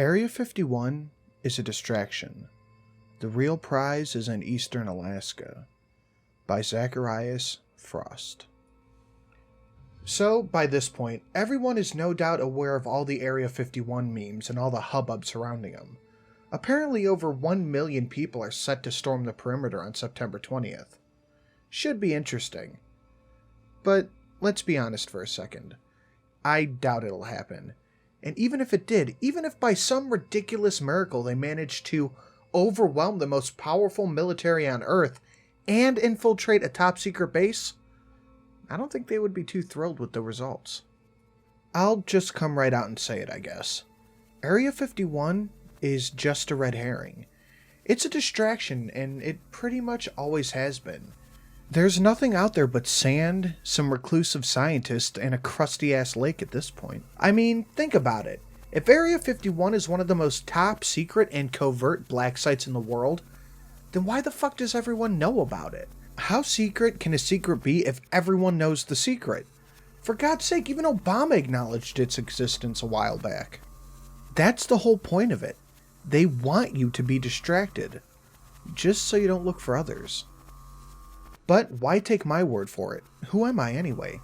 Area 51 is a distraction. The real prize is in eastern Alaska. By Zacharias Frost. So, by this point, everyone is no doubt aware of all the Area 51 memes and all the hubbub surrounding them. Apparently over 1 million people are set to storm the perimeter on September 20th. Should be interesting. But let's be honest for a second. I doubt it'll happen. And even if it did, even if by some ridiculous miracle they managed to overwhelm the most powerful military on Earth and infiltrate a top-secret base, I don't think they would be too thrilled with the results. I'll just come right out and say it, I guess. Area 51 is just a red herring. It's a distraction, and it pretty much always has been. There's nothing out there but sand, some reclusive scientists, and a crusty-ass lake at this point. I mean, think about it. If Area 51 is one of the most top-secret and covert black sites in the world, then why the fuck does everyone know about it? How secret can a secret be if everyone knows the secret? For God's sake, even Obama acknowledged its existence a while back. That's the whole point of it. They want you to be distracted, just so you don't look for others. But why take my word for it? Who am I anyway?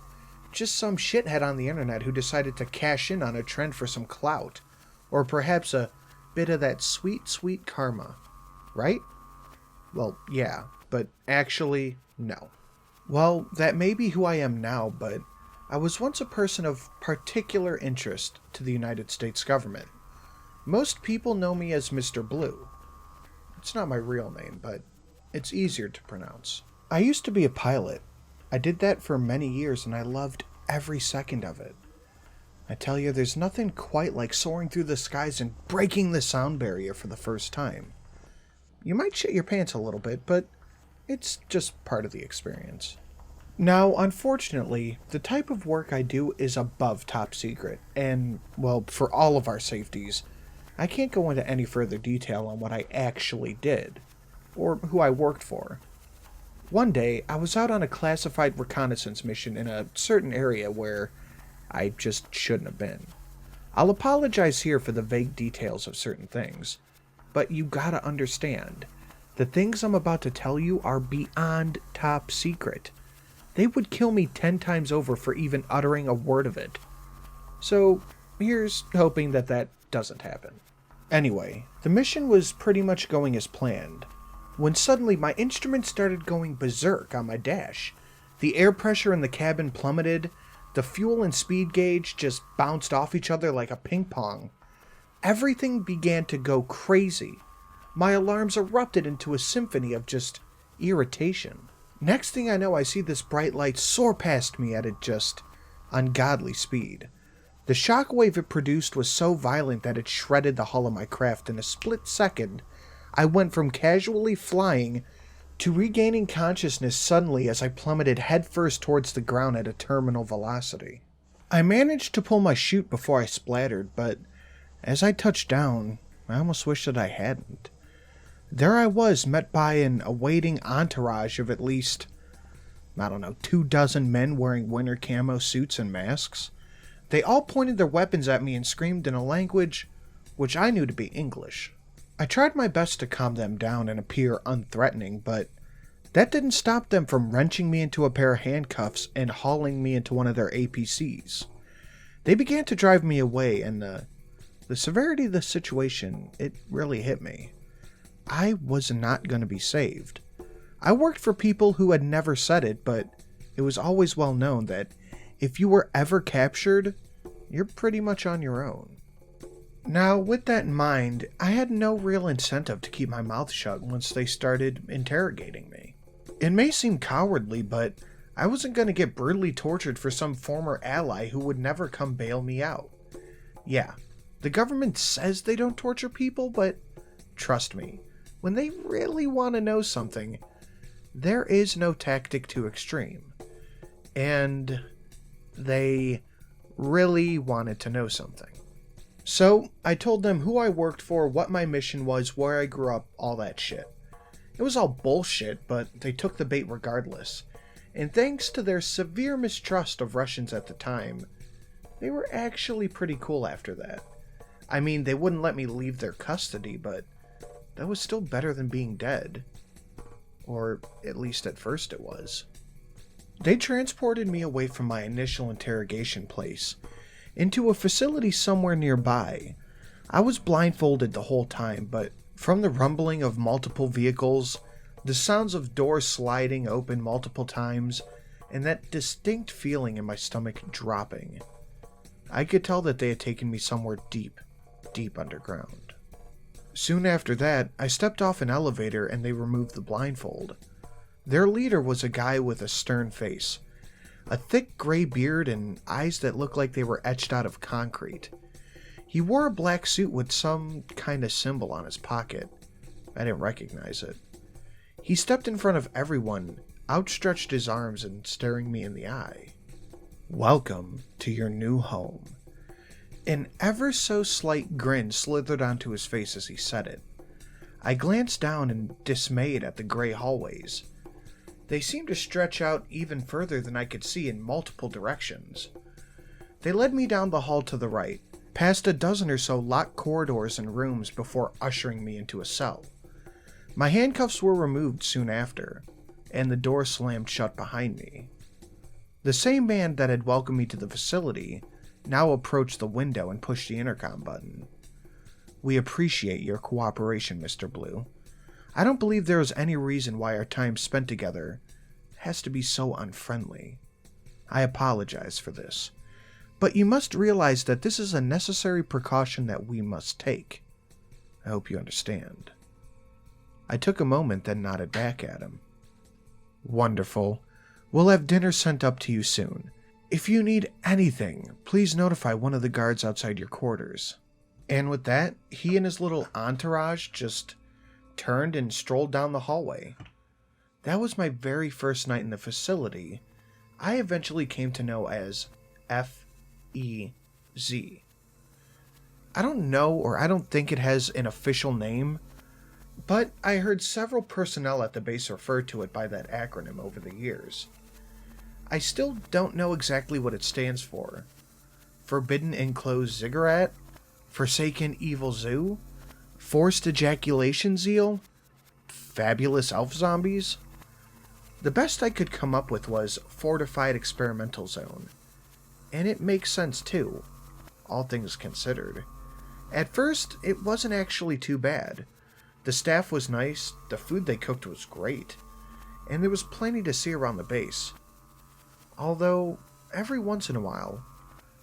Just some shithead on the internet who decided to cash in on a trend for some clout. Or perhaps a bit of that sweet, sweet karma. Right? Well, yeah, but actually, no. Well, that may be who I am now, but I was once a person of particular interest to the United States government. Most people know me as Mr. Blue. It's not my real name, but it's easier to pronounce. I used to be a pilot. I did that for many years and I loved every second of it. I tell you, there's nothing quite like soaring through the skies and breaking the sound barrier for the first time. You might shit your pants a little bit, but it's just part of the experience. Now, unfortunately, the type of work I do is above top secret, and, well, for all of our safeties, I can't go into any further detail on what I actually did, or who I worked for. One day, I was out on a classified reconnaissance mission in a certain area where I just shouldn't have been. I'll apologize here for the vague details of certain things, but you gotta understand, the things I'm about to tell you are beyond top secret. They would kill me 10 times over for even uttering a word of it. So, here's hoping that that doesn't happen. Anyway, the mission was pretty much going as planned, when suddenly my instrument started going berserk on my dash. The air pressure in the cabin plummeted, the fuel and speed gauge just bounced off each other like a ping pong. Everything began to go crazy. My alarms erupted into a symphony of just irritation. Next thing I know, I see this bright light soar past me at a just ungodly speed. The shockwave it produced was so violent that it shredded the hull of my craft in a split second. I went from casually flying to regaining consciousness suddenly as I plummeted headfirst towards the ground at a terminal velocity. I managed to pull my chute before I splattered, but as I touched down, I almost wished that I hadn't. There I was, met by an awaiting entourage of at least, 24 men wearing winter camo suits and masks. They all pointed their weapons at me and screamed in a language which I knew to be English. I tried my best to calm them down and appear unthreatening, but that didn't stop them from wrenching me into a pair of handcuffs and hauling me into one of their APCs. They began to drive me away, and the severity of the situation, it really hit me. I was not going to be saved. I worked for people who had never said it, but it was always well known that if you were ever captured, you're pretty much on your own. Now, with that in mind, I had no real incentive to keep my mouth shut once they started interrogating me. It may seem cowardly, but I wasn't going to get brutally tortured for some former ally who would never come bail me out. Yeah, the government says they don't torture people, but trust me, when they really want to know something, there is no tactic too extreme. And they really wanted to know something. So, I told them who I worked for, what my mission was, where I grew up, all that shit. It was all bullshit, but they took the bait regardless. And thanks to their severe mistrust of Russians at the time, they were actually pretty cool after that. I mean, they wouldn't let me leave their custody, but that was still better than being dead. Or at least at first it was. They transported me away from my initial interrogation place into a facility somewhere nearby. I was blindfolded the whole time, but from the rumbling of multiple vehicles, the sounds of doors sliding open multiple times, and that distinct feeling in my stomach dropping, I could tell that they had taken me somewhere deep, deep underground. Soon after that, I stepped off an elevator and they removed the blindfold. Their leader was a guy with a stern face, a thick gray beard and eyes that looked like they were etched out of concrete. He wore a black suit with some kind of symbol on his pocket. I didn't recognize it. He stepped in front of everyone, outstretched his arms and staring me in the eye. "Welcome to your new home." An ever so slight grin slithered onto his face as he said it. I glanced down in dismayed at the gray hallways. They seemed to stretch out even further than I could see in multiple directions. They led me down the hall to the right, past a dozen or so locked corridors and rooms before ushering me into a cell. My handcuffs were removed soon after, and the door slammed shut behind me. The same man that had welcomed me to the facility now approached the window and pushed the intercom button. "We appreciate your cooperation, Mr. Blue. I don't believe there is any reason why our time spent together has to be so unfriendly. I apologize for this, but you must realize that this is a necessary precaution that we must take. I hope you understand." I took a moment, then nodded back at him. "Wonderful. We'll have dinner sent up to you soon. If you need anything, please notify one of the guards outside your quarters." And with that, he and his little entourage just turned and strolled down the hallway. That was my very first night in the facility I eventually came to know as FEZ. I don't know, or I don't think it has an official name, but I heard several personnel at the base refer to it by that acronym over the years. I still don't know exactly what it stands for. Forbidden Enclosed Ziggurat? Forsaken Evil Zoo? Forced Ejaculation Zeal? Fabulous Elf Zombies? The best I could come up with was Fortified Experimental Zone. And it makes sense too, all things considered. At first, it wasn't actually too bad. The staff was nice, the food they cooked was great, and there was plenty to see around the base. Although, every once in a while,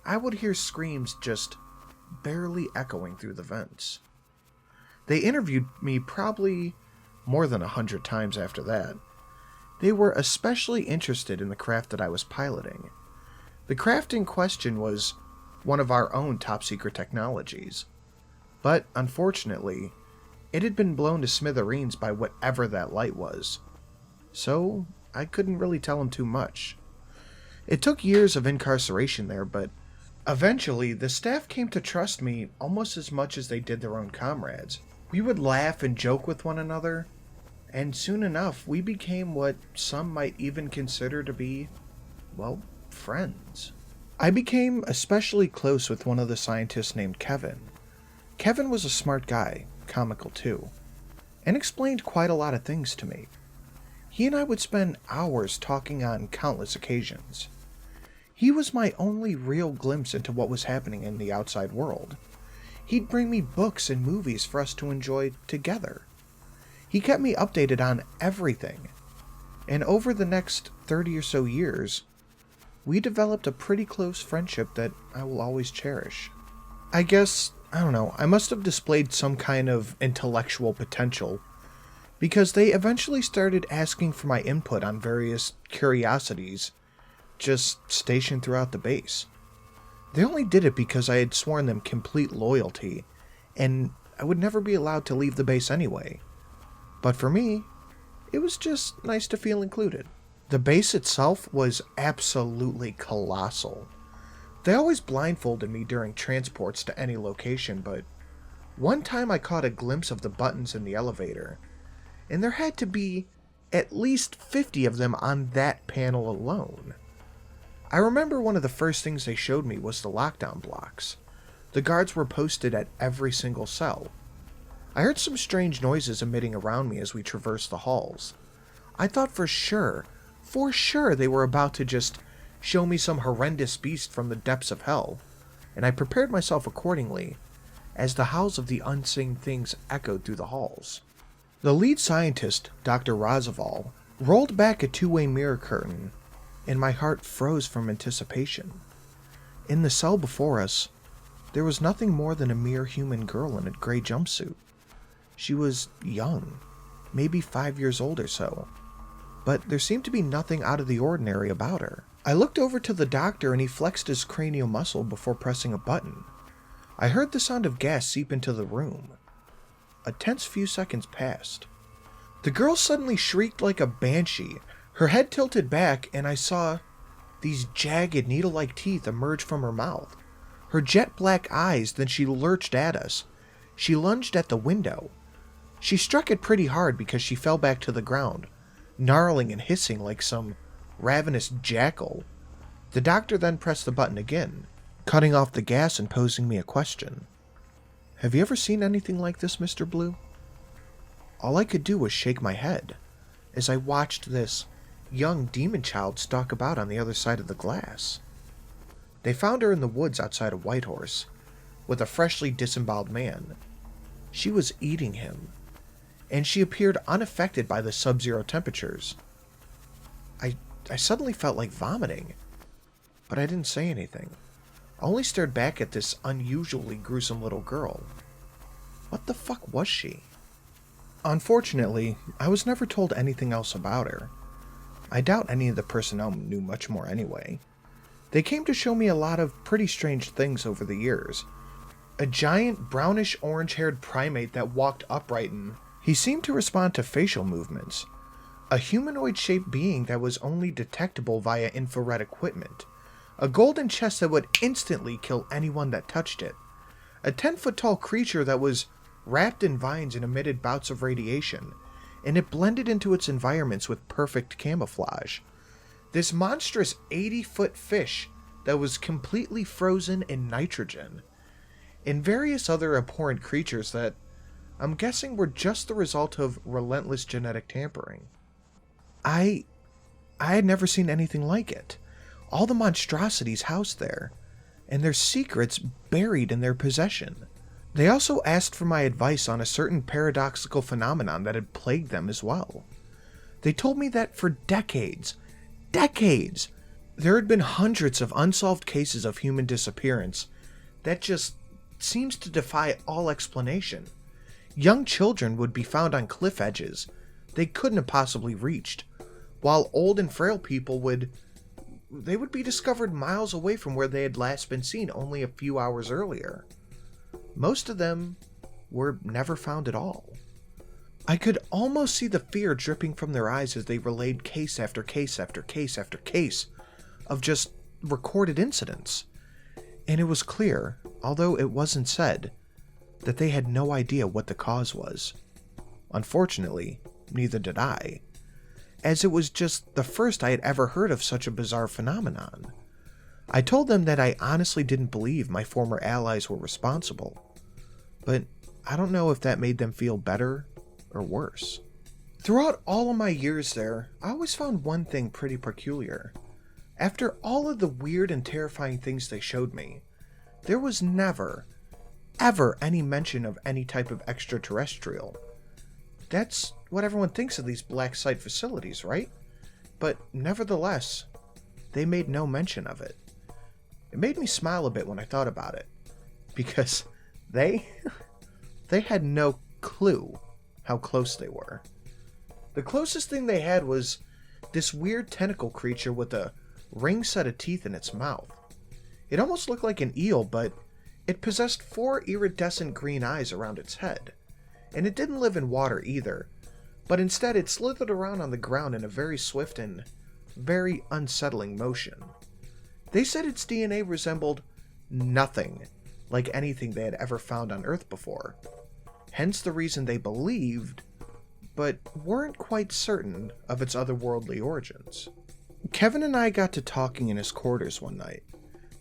I would hear screams just barely echoing through the vents. They interviewed me probably more than 100 times after that. They were especially interested in the craft that I was piloting. The craft in question was one of our own top-secret technologies. But, unfortunately, it had been blown to smithereens by whatever that light was. So, I couldn't really tell them too much. It took years of incarceration there, but eventually the staff came to trust me almost as much as they did their own comrades. We would laugh and joke with one another, and soon enough we became what some might even consider to be, well, friends. I became especially close with one of the scientists named Kevin. Kevin was a smart guy, comical too, and explained quite a lot of things to me. He and I would spend hours talking on countless occasions. He was my only real glimpse into what was happening in the outside world. He'd bring me books and movies for us to enjoy together. He kept me updated on everything. And over the next 30 or so years, we developed a pretty close friendship that I will always cherish. I guess, I don't know, I must have displayed some kind of intellectual potential, because they eventually started asking for my input on various curiosities just stationed throughout the base. They only did it because I had sworn them complete loyalty, and I would never be allowed to leave the base anyway. But for me, it was just nice to feel included. The base itself was absolutely colossal. They always blindfolded me during transports to any location, but one time I caught a glimpse of the buttons in the elevator, and there had to be at least 50 of them on that panel alone. I remember one of the first things they showed me was the lockdown blocks. The guards were posted at every single cell. I heard some strange noises emitting around me as we traversed the halls. I thought for sure they were about to just show me some horrendous beast from the depths of hell, and I prepared myself accordingly as the howls of the unseen things echoed through the halls. The lead scientist, Dr. Roosevelt, rolled back a two-way mirror curtain, and my heart froze from anticipation. In the cell before us, there was nothing more than a mere human girl in a gray jumpsuit. She was young, maybe 5 years old or so, but there seemed to be nothing out of the ordinary about her. I looked over to the doctor and he flexed his cranial muscle before pressing a button. I heard the sound of gas seep into the room. A tense few seconds passed. The girl suddenly shrieked like a banshee. Her head tilted back and I saw these jagged, needle-like teeth emerge from her mouth. Her jet black eyes, then she lurched at us. She lunged at the window. She struck it pretty hard because she fell back to the ground, gnarling and hissing like some ravenous jackal. The doctor then pressed the button again, cutting off the gas and posing me a question. "Have you ever seen anything like this, Mr. Blue?" All I could do was shake my head as I watched this young demon child stalk about on the other side of the glass. They found her in the woods outside of Whitehorse, with a freshly disemboweled man. She was eating him, and she appeared unaffected by the sub-zero temperatures. I suddenly felt like vomiting, but I didn't say anything. I only stared back at this unusually gruesome little girl. What the fuck was she? Unfortunately, I was never told anything else about her. I doubt any of the personnel knew much more anyway. They came to show me a lot of pretty strange things over the years. A giant brownish orange-haired primate that walked upright and he seemed to respond to facial movements. A humanoid-shaped being that was only detectable via infrared equipment. A golden chest that would instantly kill anyone that touched it. A 10-foot-tall creature that was wrapped in vines and emitted bouts of radiation, and it blended into its environments with perfect camouflage. This monstrous 80-foot fish that was completely frozen in nitrogen. And various other abhorrent creatures that I'm guessing were just the result of relentless genetic tampering. I had never seen anything like it. All the monstrosities housed there, and their secrets buried in their possession. They also asked for my advice on a certain paradoxical phenomenon that had plagued them as well. They told me that for decades, there had been hundreds of unsolved cases of human disappearance that just seems to defy all explanation. Young children would be found on cliff edges they couldn't have possibly reached, while old and frail people would be discovered miles away from where they had last been seen only a few hours earlier. Most of them were never found at all. I could almost see the fear dripping from their eyes as they relayed case after case after case after case of just recorded incidents. And it was clear, although it wasn't said, that they had no idea what the cause was. Unfortunately, neither did I, as it was just the first I had ever heard of such a bizarre phenomenon. I told them that I honestly didn't believe my former allies were responsible, but I don't know if that made them feel better or worse. Throughout all of my years there, I always found one thing pretty peculiar. After all of the weird and terrifying things they showed me, there was never, ever any mention of any type of extraterrestrial. That's what everyone thinks of these black site facilities, right? But nevertheless, they made no mention of it. It made me smile a bit when I thought about it, because they had no clue how close they were. The closest thing they had was this weird tentacle creature with a ring set of teeth in its mouth. It almost looked like an eel, but it possessed 4 iridescent green eyes around its head. And it didn't live in water either, but instead it slithered around on the ground in a very swift and very unsettling motion. They said its DNA resembled nothing like anything they had ever found on Earth before. Hence the reason they believed, but weren't quite certain of its otherworldly origins. Kevin and I got to talking in his quarters one night.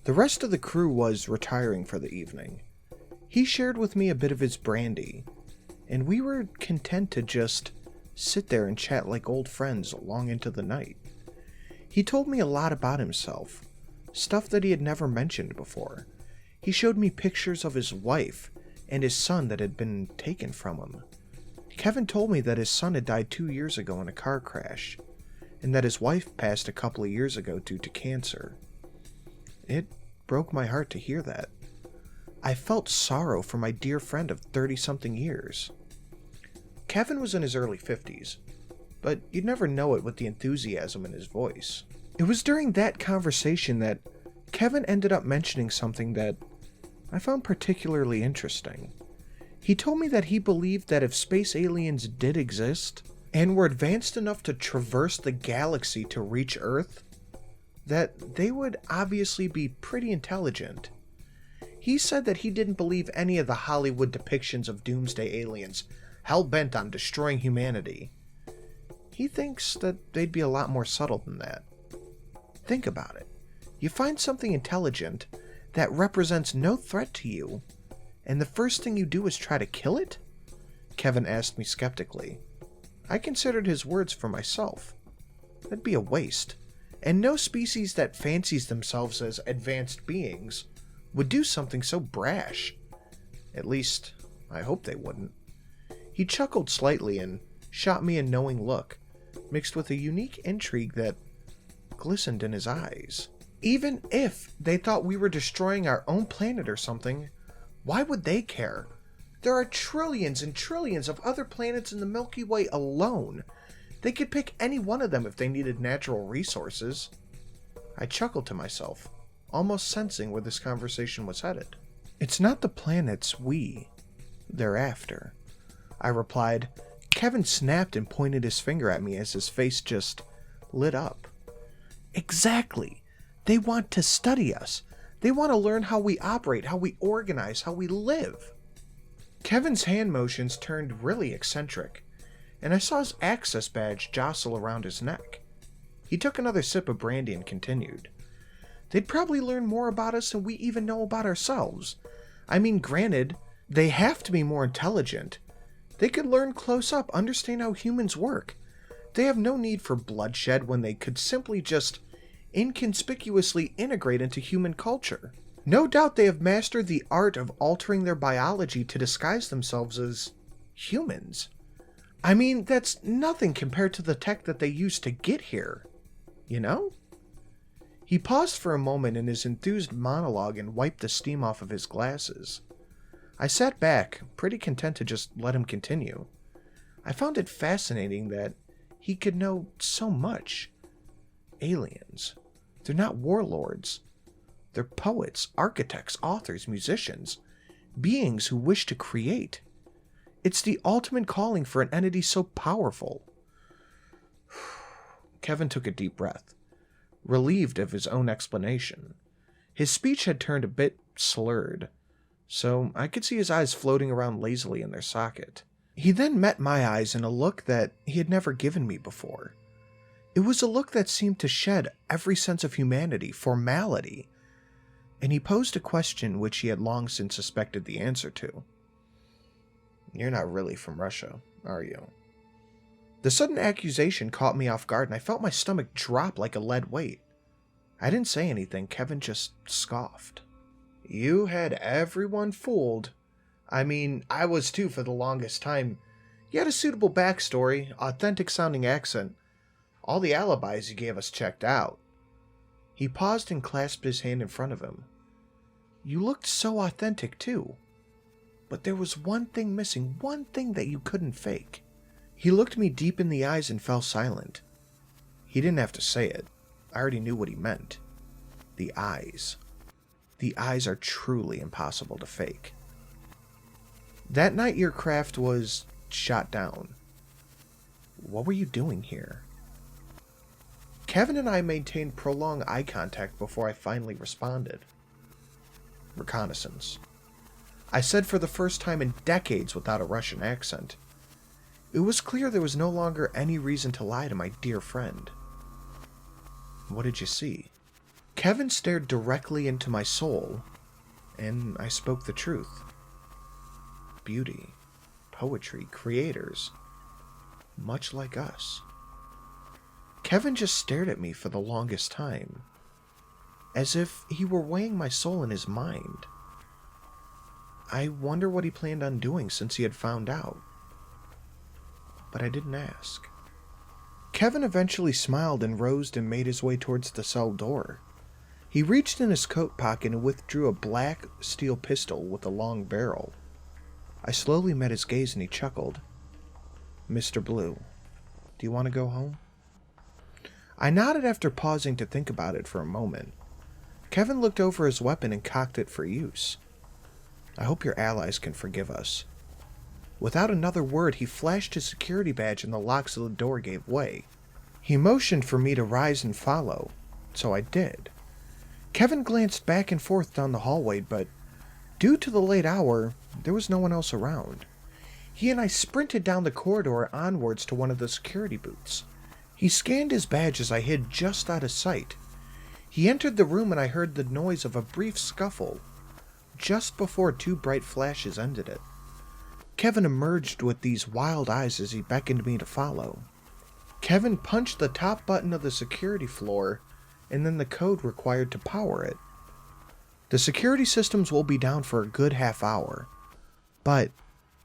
The rest of the crew was retiring for the evening. He shared with me a bit of his brandy, and we were content to just sit there and chat like old friends long into the night. He told me a lot about himself, stuff that he had never mentioned before. He showed me pictures of his wife and his son that had been taken from him. Kevin told me that his son had died 2 years ago in a car crash, and that his wife passed a couple of years ago due to cancer. It broke my heart to hear that. I felt sorrow for my dear friend of 30-something years. Kevin was in his early 50s, but you'd never know it with the enthusiasm in his voice. It was during that conversation that Kevin ended up mentioning something that I found particularly interesting. He told me that he believed that if space aliens did exist, and were advanced enough to traverse the galaxy to reach Earth, that they would obviously be pretty intelligent. He said that he didn't believe any of the Hollywood depictions of doomsday aliens hell-bent on destroying humanity. He thinks that they'd be a lot more subtle than that. Think about it. You find something intelligent that represents no threat to you, and the first thing you do is try to kill it? Kevin asked me skeptically. I considered his words for myself. That'd be a waste, and no species that fancies themselves as advanced beings would do something so brash. At least, I hope they wouldn't. He chuckled slightly and shot me a knowing look, mixed with a unique intrigue that glistened in his eyes. Even if they thought we were destroying our own planet or something, why would they care? There are trillions and trillions of other planets in the Milky Way alone. They could pick any one of them if they needed natural resources. I chuckled to myself, almost sensing where this conversation was headed. It's not the planets they're after, I replied. Kevin snapped and pointed his finger at me as his face just lit up. Exactly. They want to study us. They want to learn how we operate, how we organize, how we live. Kevin's hand motions turned really eccentric, and I saw his access badge jostle around his neck. He took another sip of brandy and continued. They'd probably learn more about us than we even know about ourselves. I mean, granted, they have to be more intelligent. They could learn close up, understand how humans work. They have no need for bloodshed when they could simply just inconspicuously integrate into human culture. No doubt they have mastered the art of altering their biology to disguise themselves as humans. I mean, that's nothing compared to the tech that they used to get here, you know? He paused for a moment in his enthused monologue and wiped the steam off of his glasses. I sat back, pretty content to just let him continue. I found it fascinating that he could know so much. Aliens. They're not warlords. They're poets, architects, authors, musicians, beings who wish to create. It's the ultimate calling for an entity so powerful. Kevin took a deep breath, relieved of his own explanation. His speech had turned a bit slurred, so I could see his eyes floating around lazily in their socket. He then met my eyes in a look that he had never given me before. It was a look that seemed to shed every sense of humanity, formality, and he posed a question which he had long since suspected the answer to. You're not really from Russia, are you? The sudden accusation caught me off guard, and I felt my stomach drop like a lead weight. I didn't say anything. Kevin just scoffed. You had everyone fooled. I mean, I was too for the longest time. You had a suitable backstory, authentic-sounding accent. All the alibis you gave us checked out. He paused and clasped his hand in front of him. You looked so authentic, too. But there was one thing missing, one thing that you couldn't fake. He looked me deep in the eyes and fell silent. He didn't have to say it. I already knew what he meant. The eyes. The eyes are truly impossible to fake. That night your craft was shot down. What were you doing here? Kevin and I maintained prolonged eye contact before I finally responded. Reconnaissance. I said for the first time in decades without a Russian accent. It was clear there was no longer any reason to lie to my dear friend. What did you see? Kevin stared directly into my soul, and I spoke the truth. Beauty, poetry, creators, much like us. Kevin just stared at me for the longest time, as if he were weighing my soul in his mind. I wonder what he planned on doing since he had found out. But I didn't ask. Kevin eventually smiled and rose and made his way towards the cell door. He reached in his coat pocket and withdrew a black steel pistol with a long barrel. I slowly met his gaze and he chuckled. "Mr. Blue, do you want to go home?" I nodded after pausing to think about it for a moment. Kevin looked over his weapon and cocked it for use. "I hope your allies can forgive us." Without another word, he flashed his security badge and the locks of the door gave way. He motioned for me to rise and follow, so I did. Kevin glanced back and forth down the hallway, but due to the late hour, there was no one else around. He and I sprinted down the corridor onwards to one of the security booths. He scanned his badge as I hid just out of sight. He entered the room and I heard the noise of a brief scuffle, just before two bright flashes ended it. Kevin emerged with these wild eyes as he beckoned me to follow. Kevin punched the top button of the security floor and then the code required to power it. The security systems will be down for a good half hour, but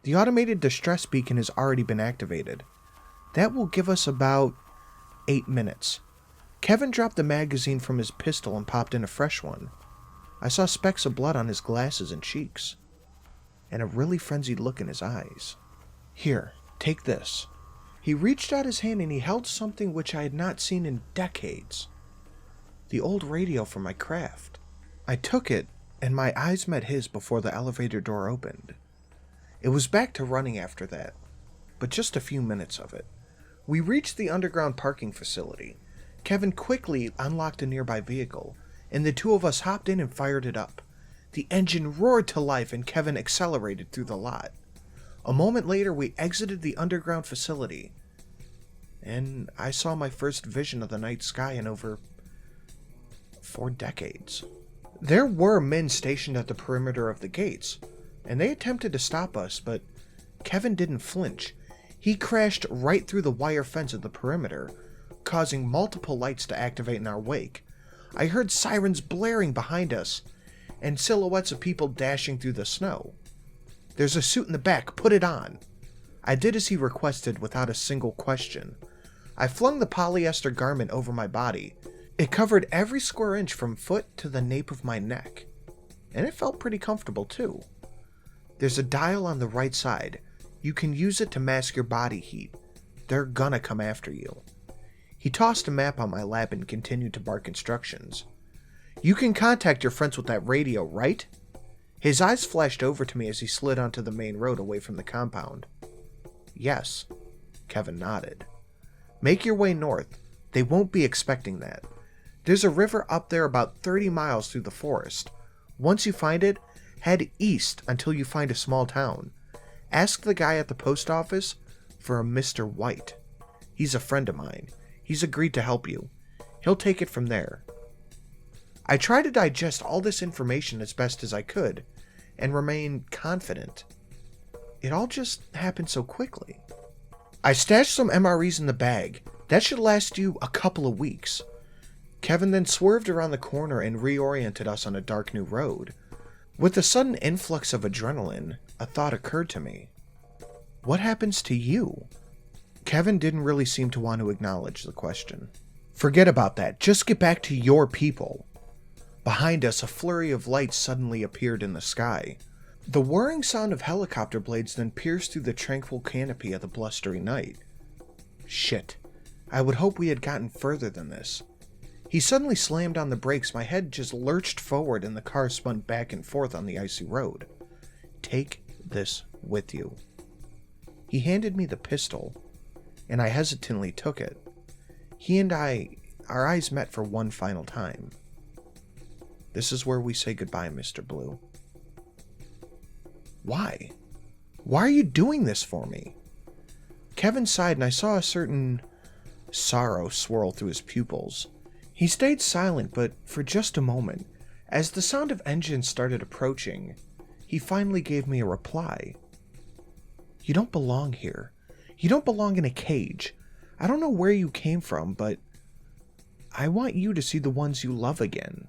the automated distress beacon has already been activated. That will give us about 8 minutes. Kevin dropped the magazine from his pistol and popped in a fresh one. I saw specks of blood on his glasses and cheeks, and a really frenzied look in his eyes. "Here, take this." He reached out his hand and he held something which I had not seen in decades. The old radio from my craft. I took it, and my eyes met his before the elevator door opened. It was back to running after that, but just a few minutes of it. We reached the underground parking facility. Kevin quickly unlocked a nearby vehicle, and the two of us hopped in and fired it up. The engine roared to life and Kevin accelerated through the lot. A moment later, we exited the underground facility, and I saw my first vision of the night sky in over 4 decades. There were men stationed at the perimeter of the gates, and they attempted to stop us, but Kevin didn't flinch. He crashed right through the wire fence of the perimeter, causing multiple lights to activate in our wake. I heard sirens blaring behind us, and silhouettes of people dashing through the snow. "There's a suit in the back, put it on." I did as he requested without a single question. I flung the polyester garment over my body. It covered every square inch from foot to the nape of my neck, and it felt pretty comfortable too. "There's a dial on the right side. You can use it to mask your body heat. They're gonna come after you." He tossed a map on my lap and continued to bark instructions. "You can contact your friends with that radio, right?" His eyes flashed over to me as he slid onto the main road away from the compound. "Yes," Kevin nodded. "Make your way north. They won't be expecting that. There's a river up there about 30 miles through the forest. Once you find it, head east until you find a small town. Ask the guy at the post office for a Mr. White. He's a friend of mine. He's agreed to help you. He'll take it from there." I tried to digest all this information as best as I could, and remain confident. It all just happened so quickly. "I stashed some MREs in the bag. That should last you a couple of weeks." Kevin then swerved around the corner and reoriented us on a dark new road. With a sudden influx of adrenaline, a thought occurred to me. What happens to you? Kevin didn't really seem to want to acknowledge the question. "Forget about that. Just get back to your people." Behind us, a flurry of lights suddenly appeared in the sky. The whirring sound of helicopter blades then pierced through the tranquil canopy of the blustery night. Shit. I would hope we had gotten further than this. He suddenly slammed on the brakes. My head just lurched forward and the car spun back and forth on the icy road. "Take this with you." He handed me the pistol, and I hesitantly took it. He and I, our eyes met for one final time. "This is where we say goodbye, Mr. Blue." "Why? Why are you doing this for me?" Kevin sighed and I saw a certain sorrow swirl through his pupils. He stayed silent, but for just a moment. As the sound of engines started approaching, he finally gave me a reply. "You don't belong here. You don't belong in a cage. I don't know where you came from, but I want you to see the ones you love again."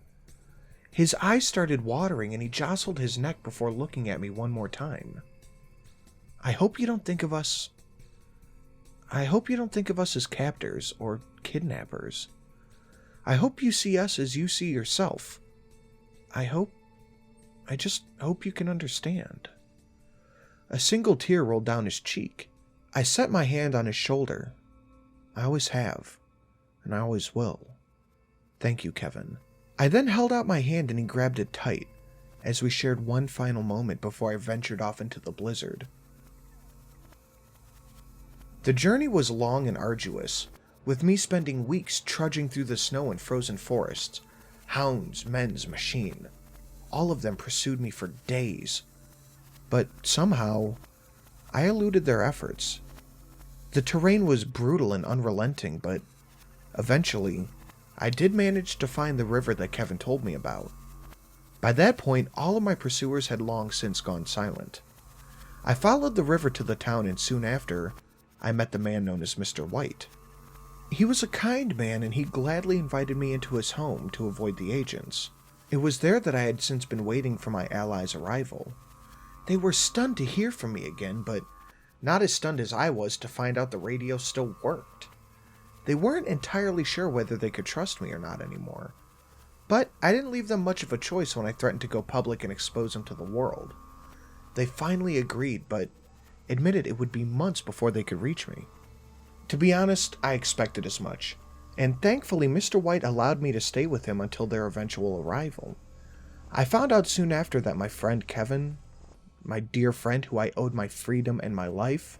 His eyes started watering and he jostled his neck before looking at me one more time. I hope you don't think of us as captors or kidnappers. I hope you see us as you see yourself. I just hope you can understand." A single tear rolled down his cheek. I set my hand on his shoulder. "I always have, and I always will. Thank you, Kevin." I then held out my hand and he grabbed it tight, as we shared one final moment before I ventured off into the blizzard. The journey was long and arduous, with me spending weeks trudging through the snow and frozen forests. Hounds, men's, machine. All of them pursued me for days. But somehow, I eluded their efforts. The terrain was brutal and unrelenting, but eventually, I did manage to find the river that Kevin told me about. By that point, all of my pursuers had long since gone silent. I followed the river to the town, and soon after, I met the man known as Mr. White. He was a kind man, and he gladly invited me into his home to avoid the agents. It was there that I had since been waiting for my allies' arrival. They were stunned to hear from me again, but not as stunned as I was to find out the radio still worked. They weren't entirely sure whether they could trust me or not anymore. But I didn't leave them much of a choice when I threatened to go public and expose them to the world. They finally agreed, but admitted it would be months before they could reach me. To be honest, I expected as much, and thankfully Mr. White allowed me to stay with him until their eventual arrival. I found out soon after that my friend Kevin, my dear friend who I owed my freedom and my life,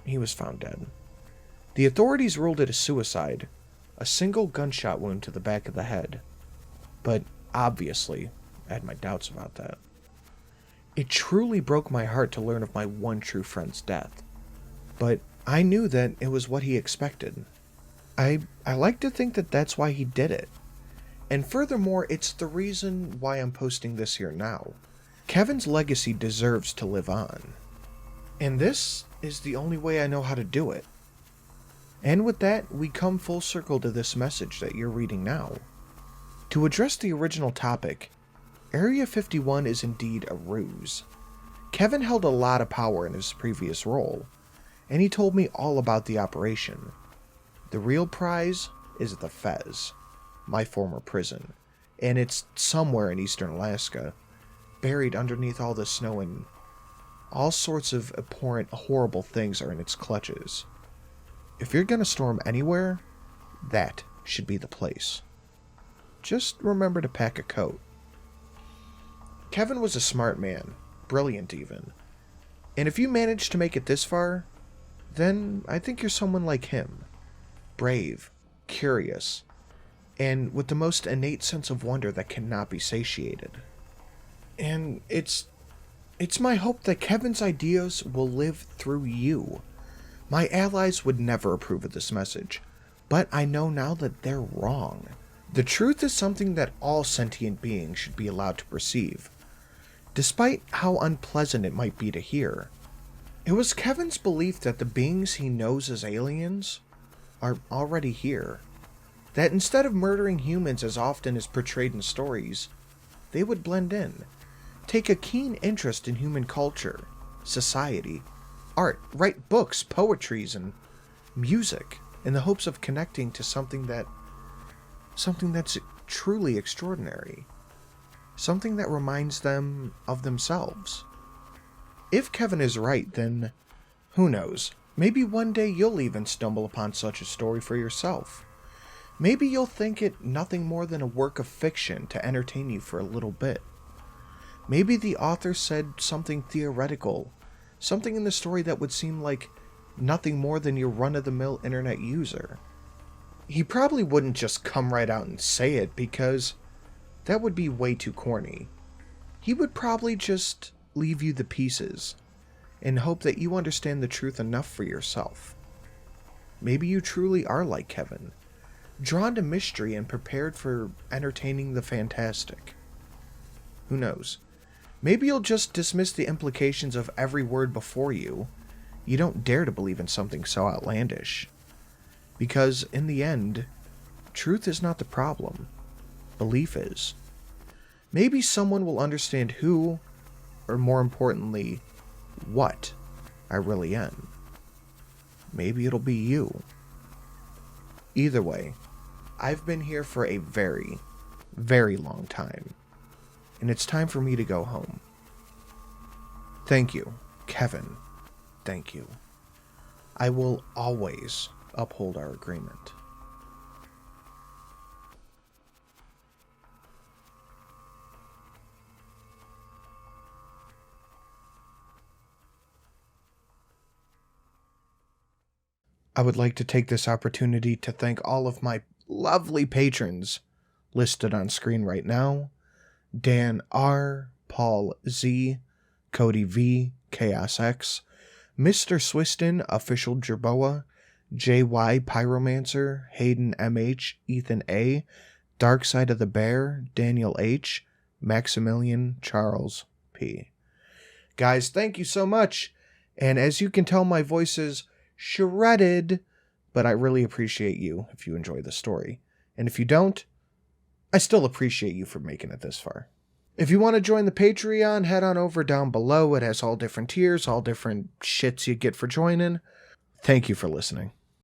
he was found dead. The authorities ruled it a suicide, a single gunshot wound to the back of the head. But obviously, I had my doubts about that. It truly broke my heart to learn of my one true friend's death, but I knew that it was what he expected. I like to think that that's why he did it. And furthermore, it's the reason why I'm posting this here now. Kevin's legacy deserves to live on. And this is the only way I know how to do it. And with that, we come full circle to this message that you're reading now. To address the original topic, Area 51 is indeed a ruse. Kevin held a lot of power in his previous role, and he told me all about the operation. The real prize is the Fez, my former prison, and it's somewhere in eastern Alaska, buried underneath all the snow, and all sorts of abhorrent, horrible things are in its clutches. If you're gonna storm anywhere, that should be the place. Just remember to pack a coat. Kevin was a smart man, brilliant even. And if you managed to make it this far, then I think you're someone like him. Brave, curious, and with the most innate sense of wonder that cannot be satiated. And it's my hope that Kevin's ideas will live through you. My allies would never approve of this message, but I know now that they're wrong. The truth is something that all sentient beings should be allowed to perceive, despite how unpleasant it might be to hear. It was Kevin's belief that the beings he knows as aliens are already here, that instead of murdering humans as often as portrayed in stories, they would blend in, take a keen interest in human culture, society, art, write books, poetries, and music in the hopes of connecting to something that's truly extraordinary, something that reminds them of themselves. If Kevin is right, then who knows, maybe one day you'll even stumble upon such a story for yourself. Maybe you'll think it nothing more than a work of fiction to entertain you for a little bit. Maybe the author said something theoretical, something in the story that would seem like nothing more than your run-of-the-mill internet user. He probably wouldn't just come right out and say it, because that would be way too corny. He would probably just leave you the pieces and hope that you understand the truth enough for yourself. Maybe you truly are like Kevin. drawn to mystery and prepared for entertaining the fantastic. Who knows? Maybe you'll just dismiss the implications of every word before you. You don't dare to believe in something so outlandish. Because, in the end, truth is not the problem. Belief is. Maybe someone will understand who, or more importantly, what I really am. Maybe it'll be you. Either way, I've been here for a very, very long time, and it's time for me to go home. Thank you, Kevin. Thank you. I will always uphold our agreement. I would like to take this opportunity to thank all of my lovely patrons listed on screen right now. Dan R., Paul Z., Cody V., Chaos X, Mr. Swiston, Official Jerboa, JY Pyromancer, Hayden MH, Ethan A., Dark Side of the Bear, Daniel H., Maximilian Charles P. Guys, thank you so much. And as you can tell, my voice is shredded, but I really appreciate you if you enjoy the story. And if you don't, I still appreciate you for making it this far. If you want to join the Patreon, head on over down below. It has all different tiers, all different shits you get for joining. Thank you for listening.